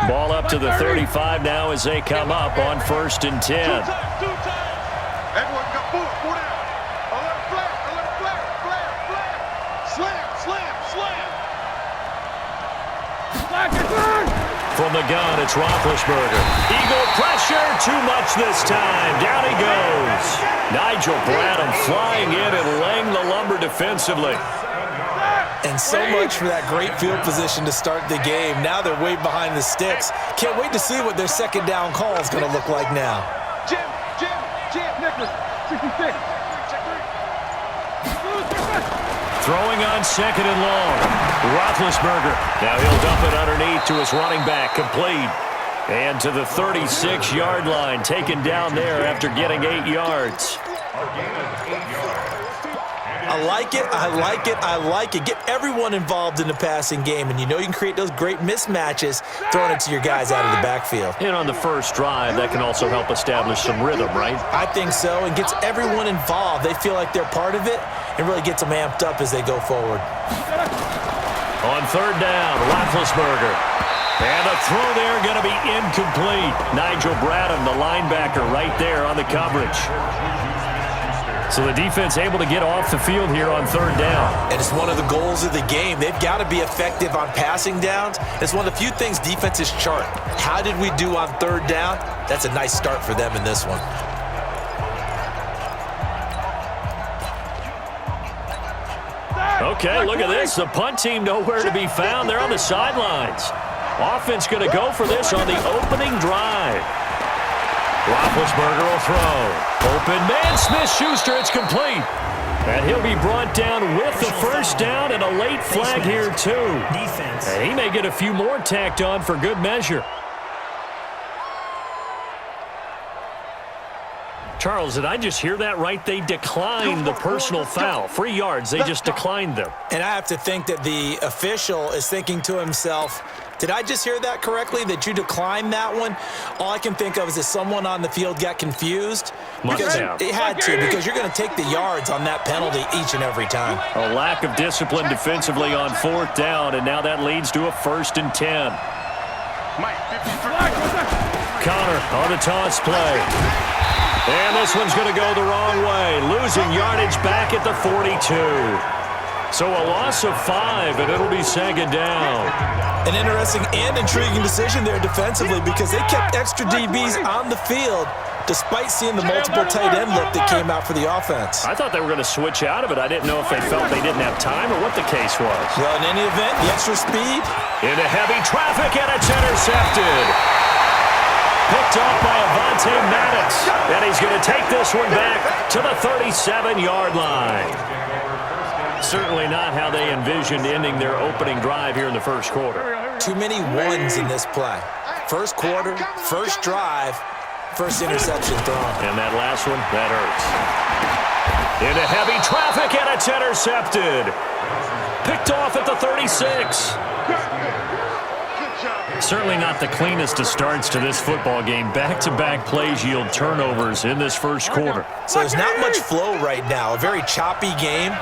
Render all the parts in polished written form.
Ball up to the 35 now as they come up on 1st and 10. From the gun, it's Roethlisberger. Eagle pressure, too much this time. Down he goes. Nigel Bradham flying in and laying the lumber defensively. And so much for that great field position to start the game. Now they're way behind the sticks. Can't wait to see what their second down call is going to look like now. Jim, Nicholas, 66. Throwing on 2nd and long. Roethlisberger. Now he'll dump it underneath to his running back. Complete. And to the 36-yard line. Taken down there after getting 8 yards. I like it, I like it, I like it. Get everyone involved in the passing game, and you know you can create those great mismatches throwing it to your guys out of the backfield. And on the first drive, that can also help establish some rhythm, right? I think so, and gets everyone involved. They feel like they're part of it and really gets them amped up as they go forward. On 3rd down, Roethlisberger. And the throw there going to be incomplete. Nigel Bradham, the linebacker, right there on the coverage. So the defense able to get off the field here on 3rd down. And it's one of the goals of the game. They've got to be effective on passing downs. It's one of the few things defenses chart. How did we do on 3rd down? That's a nice start for them in this one. Okay, look at this. The punt team nowhere to be found. They're on the sidelines. Offense going to go for this on the opening drive. Roethlisberger will throw. Open man, Smith-Schuster, it's complete. And he'll be brought down with the first down and a late flag here, too. And he may get a few more tacked on for good measure. Charles, did I just hear that right? They declined the personal foul. 3 yards, they just declined them. And I have to think that the official is thinking to himself, did I just hear that correctly, that you declined that one? All I can think of is that someone on the field got confused. Because it had to, because you're going to take the yards on that penalty each and every time. A lack of discipline defensively on 4th down, and now that leads to a 1st and 10. Connor on the toss play. And this one's going to go the wrong way. Losing yardage back at the 42. So a loss of 5, and it'll be 2nd down. An interesting and intriguing decision there defensively because they kept extra DBs on the field despite seeing the multiple tight end look that came out for the offense. I thought they were going to switch out of it. I didn't know if they felt they didn't have time or what the case was. Well, in any event, the extra speed. Into heavy traffic, and it's intercepted. Picked off by Avonte Maddox. And he's going to take this one back to the 37-yard line. Certainly not how they envisioned ending their opening drive here in the first quarter. Too many ones in this play. First quarter, first drive, first interception thrown. And that last one, that hurts. Into heavy traffic, and it's intercepted. Picked off at the 36. Certainly not the cleanest of starts to this football game. Back-to-back plays yield turnovers in this first quarter. So there's not much flow right now. A very choppy game.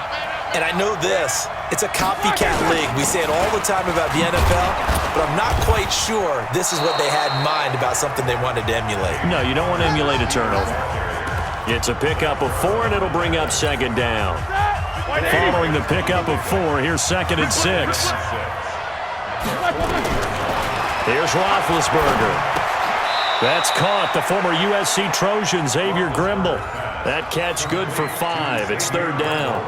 And I know this, it's a copycat league. We say it all the time about the NFL, but I'm not quite sure this is what they had in mind about something they wanted to emulate. No, you don't want to emulate a turnover. It's a pickup of 4, and it'll bring up 2nd down. Following the pickup of 4, here's 2nd and 6. Here's Roethlisberger. That's caught. The former USC Trojan, Xavier Grimble. That catch good for 5. It's 3rd down.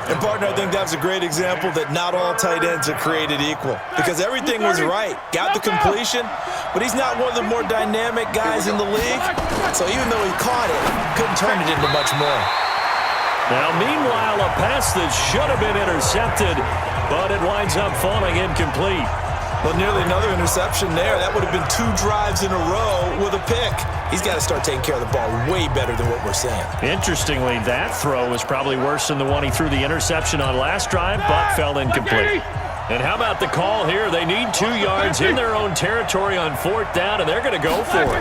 And, partner, I think that's a great example that not all tight ends are created equal because everything was right. Got the completion, but he's not one of the more dynamic guys in the league. So even though he caught it, couldn't turn it into much more. Now, meanwhile, a pass that should have been intercepted, but it winds up falling incomplete. Well, nearly another interception there. That would have been 2 drives in a row with a pick. He's got to start taking care of the ball way better than what we're seeing. Interestingly, that throw was probably worse than the one he threw the interception on last drive, but fell incomplete. And how about the call here? They need 2 yards in their own territory on 4th down, and they're going to go for it.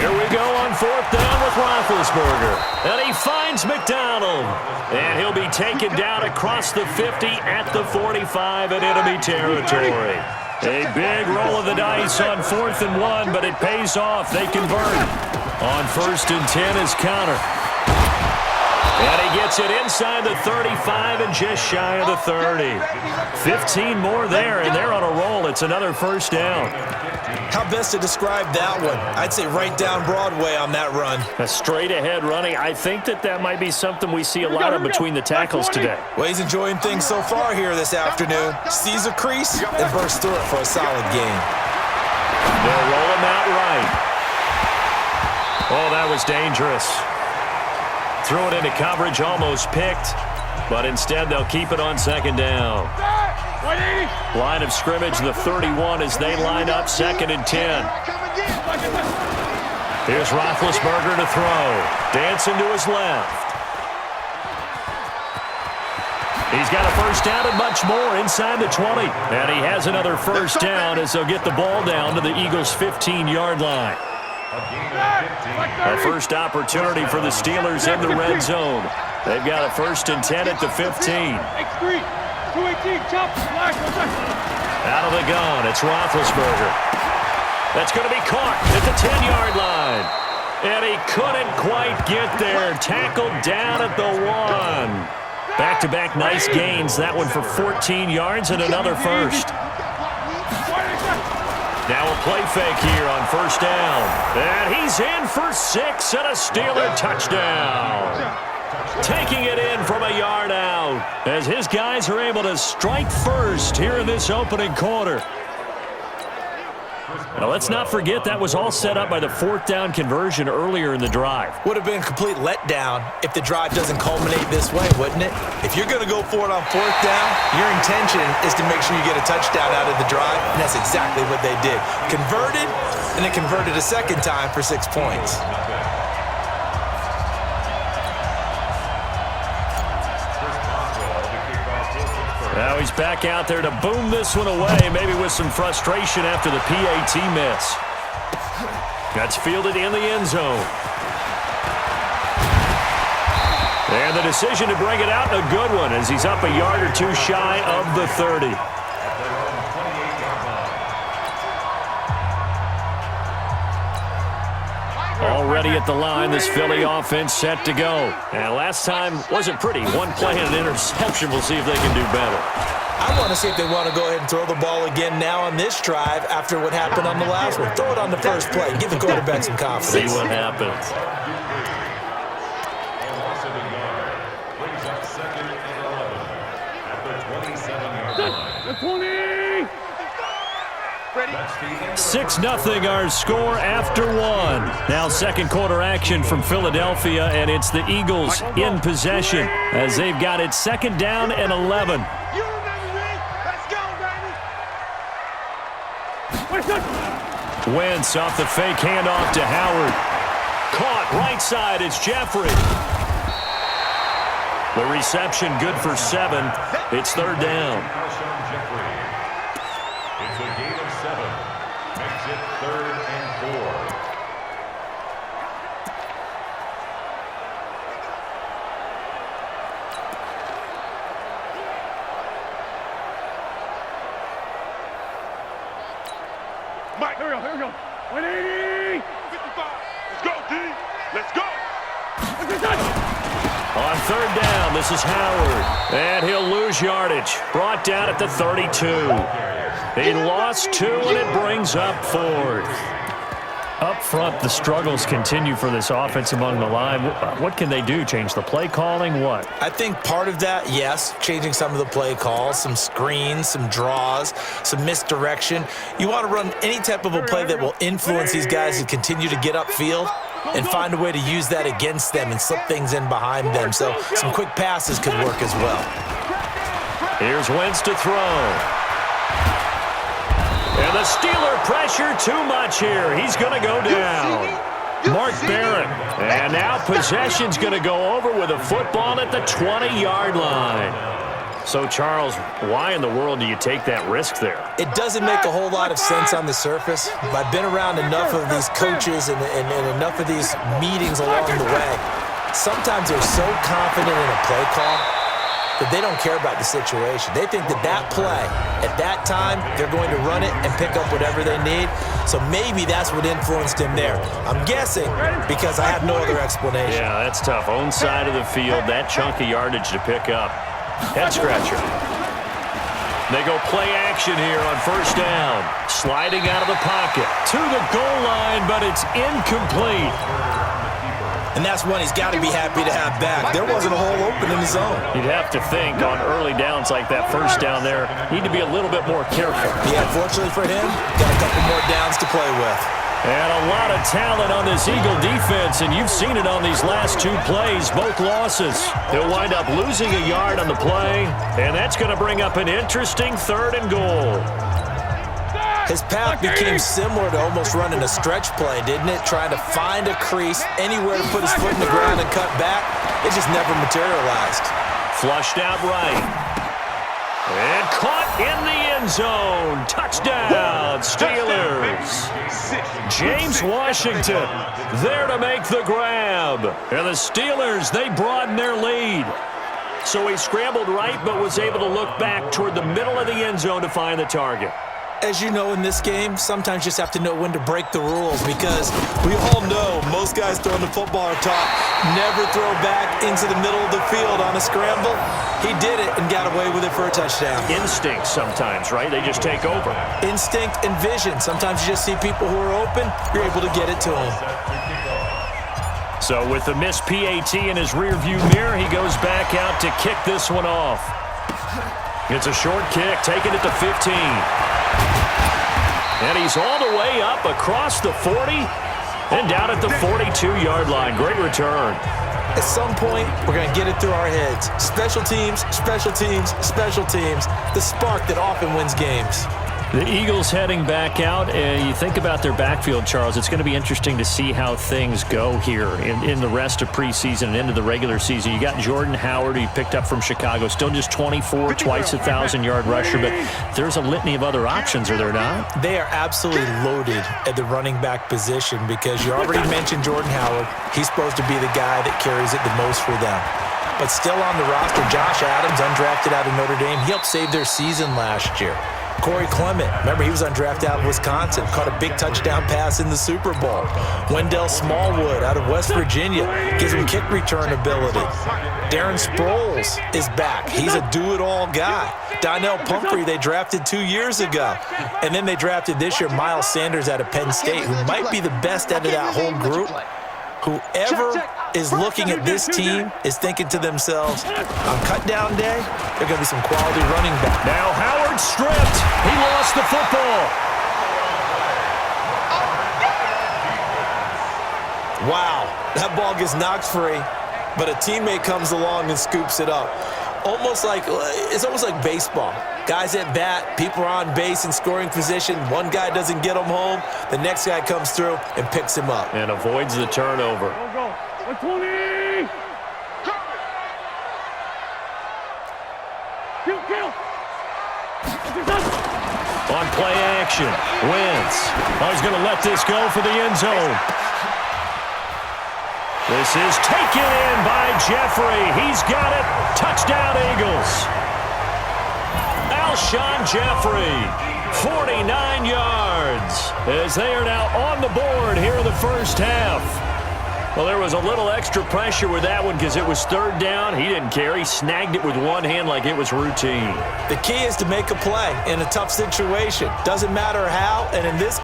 Here we go on 4th down with Roethlisberger. And he finds McDonald. And he'll be taken down across the 50 at the 45 in enemy territory. A big roll of the dice on 4th and 1, but it pays off. They convert. On 1st and 10 is counter. And he gets it inside the 35 and just shy of the 30. 15 more there, and they're on a roll. It's another first down. How best to describe that one? I'd say right down Broadway on that run. A straight-ahead running. I think that might be something we see a lot of between the tackles today. Well, he's enjoying things so far here this afternoon. Sees a crease and bursts through it for a solid gain. They'll roll him out right. Oh, that was dangerous. Threw it into coverage, almost picked, but instead they'll keep it on 2nd down. Line of scrimmage, the 31 as they line up 2nd and 10. Here's Roethlisberger to throw. Dancing to his left. He's got a first down and much more inside the 20. And he has another first down as they'll get the ball down to the Eagles' 15-yard line. A first opportunity for the Steelers in the red zone. They've got a 1st and 10 at the 15. Out of the gun, it's Roethlisberger. That's going to be caught at the 10-yard line. And he couldn't quite get there. Tackled down at the 1. Back-to-back nice gains. That one for 14 yards and another first. Now a play fake here on 1st down. And he's in for 6 and a Steeler touchdown. Taking it in from a yard out as his guys are able to strike first here in this opening quarter. Now, let's not forget that was all set up by the 4th down conversion earlier in the drive. Would have been a complete letdown if the drive doesn't culminate this way, wouldn't it? If you're going to go for it on 4th down, your intention is to make sure you get a touchdown out of the drive, and that's exactly what they did. Converted, and then converted a second time for 6 points. Now he's back out there to boom this one away, maybe with some frustration after the PAT miss. That's fielded in the end zone. And the decision to bring it out, a good one, as he's up a yard or two shy of the 30. Already at the line, this Philly offense set to go. And last time wasn't pretty. One play and an interception. We'll see if they can do better. I want to see if they want to go ahead and throw the ball again now on this drive after what happened on the last one. Throw it on the first play. Give the quarterback some confidence. See what happens. The 20. 6-0 our score after 1. Now 2nd quarter action from Philadelphia, and it's the Eagles in possession as they've got it 2nd down and 11. Wentz off the fake handoff to Howard. Caught right side, it's Jeffrey. The reception good for 7. It's 3rd down. Alshon Jeffrey. It's a gain of 7. Makes it 3rd and 4. Mike, here we go. 180. 55. Let's go, D. Let's go. On 3rd down, this is Howard. And he'll lose yardage. Brought down at the 32. He lost 2, and it brings up 4th. Up front, the struggles continue for this offense among the line. What can they do? Change the play calling? What? I think part of that, yes, changing some of the play calls, some screens, some draws, some misdirection. You want to run any type of a play that will influence these guys to continue to get upfield and find a way to use that against them and slip things in behind them. So some quick passes could work as well. Here's Wentz to throw. And the Steeler pressure too much here. He's going to go down. Mark Barron. And now possession's going to go over with a football at the 20-yard line. So, Charles, why in the world do you take that risk there? It doesn't make a whole lot of sense on the surface. I've been around enough of these coaches and enough of these meetings along the way. Sometimes they're so confident in a play call that they don't care about the situation. They think that that play, at that time, they're going to run it and pick up whatever they need. So maybe that's what influenced him there. I'm guessing because I have no other explanation. Yeah, that's tough. Own side of the field, that chunk of yardage to pick up. Head scratcher. They go play action here on first down. Sliding out of the pocket to the goal line, but it's incomplete. And that's one he's got to be happy to have back. There wasn't a hole open in his zone. You'd have to think on early downs like that first down there, need to be a little bit more careful. Yeah, fortunately for him, got a couple more downs to play with. And a lot of talent on this Eagle defense, and you've seen it on these last two plays, both losses. He'll wind up losing a yard on the play, and that's going to bring up an interesting 3rd and goal. His path became similar to almost running a stretch play, didn't it? Trying to find a crease, anywhere to put his foot in the ground and cut back. It just never materialized. Flushed out right. And caught in the end zone. Touchdown, Steelers. James Washington there to make the grab. And the Steelers, they broaden their lead. So he scrambled right but was able to look back toward the middle of the end zone to find the target. As you know in this game, sometimes you just have to know when to break the rules because we all know most guys throwing the football are taught never throw back into the middle of the field on a scramble. He did it and got away with it for a touchdown. Instinct sometimes, right? They just take over. Instinct and vision. Sometimes you just see people who are open, you're able to get it to them. So with the missed PAT in his rearview mirror, he goes back out to kick this one off. It's a short kick, taking it to 15. And he's all the way up across the 40 and down at the 42-yard line. Great return. At some point, we're going to get it through our heads. Special teams, special teams, special teams. The spark that often wins games. The Eagles heading back out, and you think about their backfield, Charles, it's going to be interesting to see how things go here in the rest of preseason and into the regular season. You got Jordan Howard, who you picked up from Chicago, still just 24, twice 1,000-yard rusher, but there's a litany of other options, are there not? They are absolutely loaded at the running back position because you already mentioned Jordan Howard. He's supposed to be the guy that carries it the most for them. But still on the roster, Josh Adams, undrafted out of Notre Dame. He helped save their season last year. Corey Clement, remember he was undrafted out of Wisconsin, caught a big touchdown pass in the Super Bowl. Wendell Smallwood out of West Virginia gives him kick return ability. Darren Sproles is back. He's a do-it-all guy. Donnell Pumphrey they drafted 2 years ago. And then they drafted this year Miles Sanders out of Penn State, who might be the best out of that whole group. Whoever is looking at this team is thinking to themselves, on cut-down day, there are going to be some quality running back. Now Howard stripped. He lost the football. Wow, that ball gets knocked free, but a teammate comes along and scoops it up. It's almost like baseball. Guys at bat, people are on base in scoring position. One guy doesn't get him home. The next guy comes through and picks him up. And avoids the turnover. Go. 120. Kill. On play action, Wentz. He's going to let this go for the end zone. This is taken in by Jeffrey. He's got it. Touchdown, Eagles. Alshon Jeffrey, 49 yards, as they are now on the board here in the first half. Well, there was a little extra pressure with that one because it was 3rd down. He didn't care. He snagged it with one hand like it was routine. The key is to make a play in a tough situation. Doesn't matter how, and in this